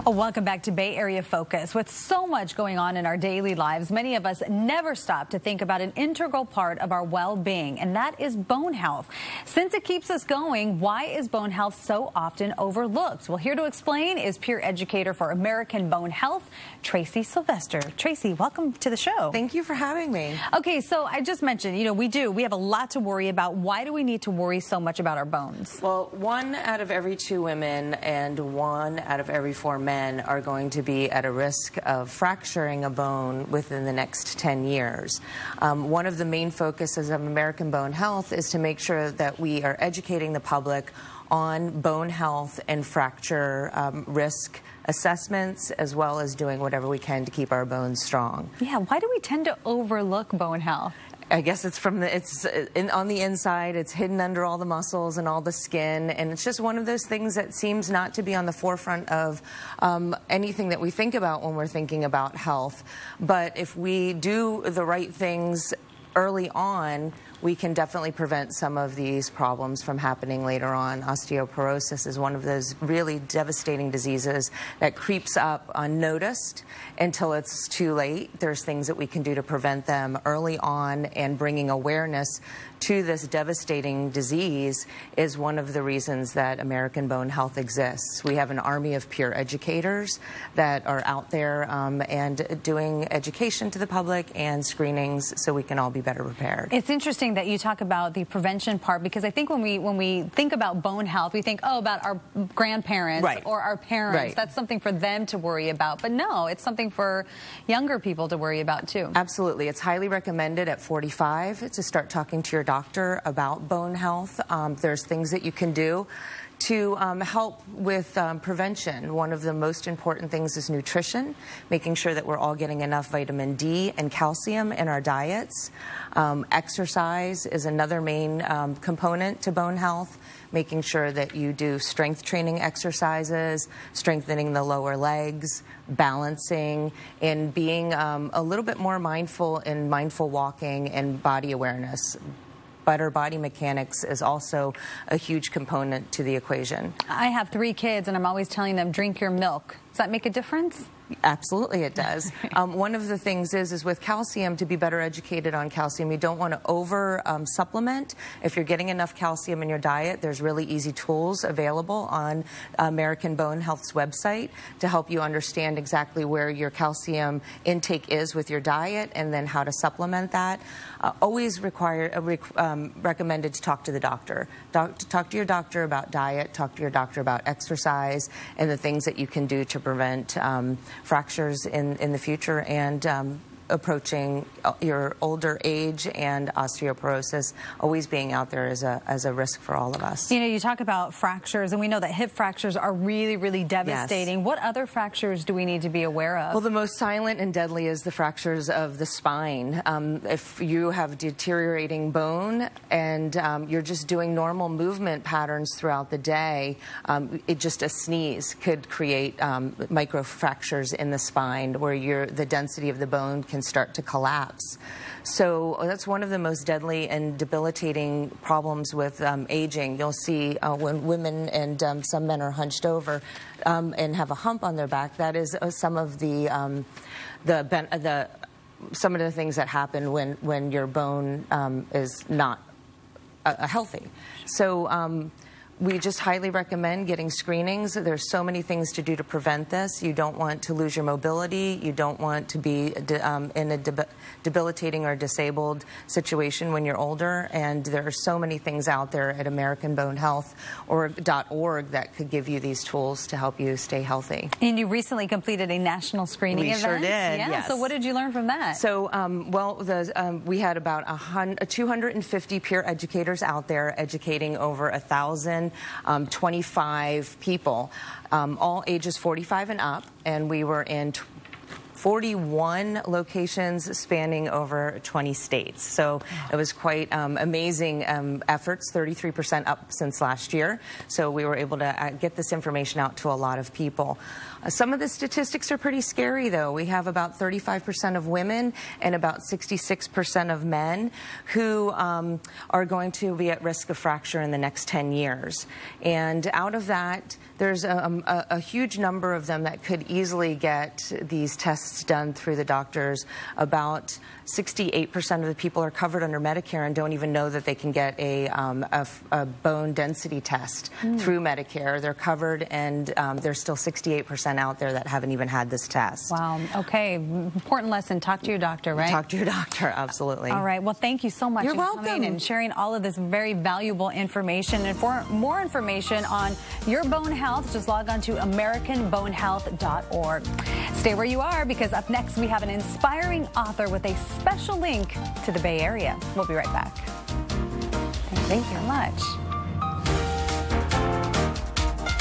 Welcome back to Bay Area Focus. With so much going on in our daily lives, many of us never stop to think about an integral part of our well-being, and that is bone health. Since it keeps us going, why is bone health so often overlooked? Well, here to explain is peer educator for American Bone Health, Tracey Sylvester. Tracey, welcome to the show. Thank you for having me. Okay, so I just mentioned, we have a lot to worry about. Why do we need to worry so much about our bones? Well, 1 out of every 2 women and 1 out of every 4 men are going to be at a risk of fracturing a bone within the next 10 years. One of the main focuses of American Bone Health is to make sure that we are educating the public on bone health and fracture risk assessments, as well as doing whatever we can to keep our bones strong. Yeah, why do we tend to overlook bone health? I guess it's on the inside, it's hidden under all the muscles and all the skin, and it's just one of those things that seems not to be on the forefront of anything that we think about when we're thinking about health. But if we do the right things early on, we can definitely prevent some of these problems from happening later on. Osteoporosis is one of those really devastating diseases that creeps up unnoticed until it's too late. There's things that we can do to prevent them early on, and bringing awareness to this devastating disease is one of the reasons that American Bone Health exists. We have an army of peer educators that are out there and doing education to the public and screenings so we can all be better prepared. It's interesting that you talk about the prevention part, because I think when we think about bone health, we think, oh, about our grandparents or our parents. Right. That's something for them to worry about. But no, it's something for younger people to worry about too. Absolutely. It's highly recommended at 45 to start talking to your doctor about bone health. There's things that you can do to help with prevention. One of the most important things is nutrition, making sure that we're all getting enough vitamin D and calcium in our diets. Exercise is another main component to bone health, making sure that you do strength training exercises, strengthening the lower legs, balancing, and being a little bit more mindful in mindful walking and body awareness. Better body mechanics is also a huge component to the equation. I have 3 kids, and I'm always telling them, drink your milk. Does that make a difference? Absolutely it does. One of the things is with calcium, to be better educated on calcium, you don't want to over supplement. If you're getting enough calcium in your diet, there's really easy tools available on American Bone Health's website to help you understand exactly where your calcium intake is with your diet and then how to supplement that. Always recommended to talk to the doctor. Talk to your doctor about diet, talk to your doctor about exercise, and the things that you can do to prevent fractures in the future and approaching your older age and osteoporosis always being out there as a risk for all of us. You talk about fractures, and we know that hip fractures are really, really devastating. Yes. What other fractures do we need to be aware of? Well, the most silent and deadly is the fractures of the spine. If you have deteriorating bone and you're just doing normal movement patterns throughout the day, just a sneeze could create micro fractures in the spine where the density of the bone can start to collapse. So that's one of the most deadly and debilitating problems with aging. You'll see when women and some men are hunched over and have a hump on their back. That is some of the things that happen when your bone is not healthy. So we just highly recommend getting screenings. There's so many things to do to prevent this. You don't want to lose your mobility. You don't want to be in a debilitating or disabled situation when you're older. And there are so many things out there at American Bone Health .org that could give you these tools to help you stay healthy. And you recently completed a national screening event. We sure did, yeah. Yes. So what did you learn from that? So, we had about 250 peer educators out there educating over 1,025 people, all ages 45 and up, and we were in 41 locations spanning over 20 states. So it was quite amazing efforts, 33% up since last year. So we were able to get this information out to a lot of people. Some of the statistics are pretty scary, though. We have about 35% of women and about 66% of men who are going to be at risk of fracture in the next 10 years. And out of that, there's a huge number of them that could easily get these tests done through the doctors. About 68% of the people are covered under Medicare and don't even know that they can get a bone density test through Medicare. They're covered, and there's still 68% out there that haven't even had this test. Wow. Okay. Important lesson. Talk to your doctor, right? Talk to your doctor. Absolutely. All right. Well, thank you so much for coming and sharing all of this very valuable information. And for more information on your bone health, just log on to AmericanBoneHealth.org. Stay where you are, because up next we have an inspiring author with a special link to the Bay Area. We'll be right back. Thank you so much.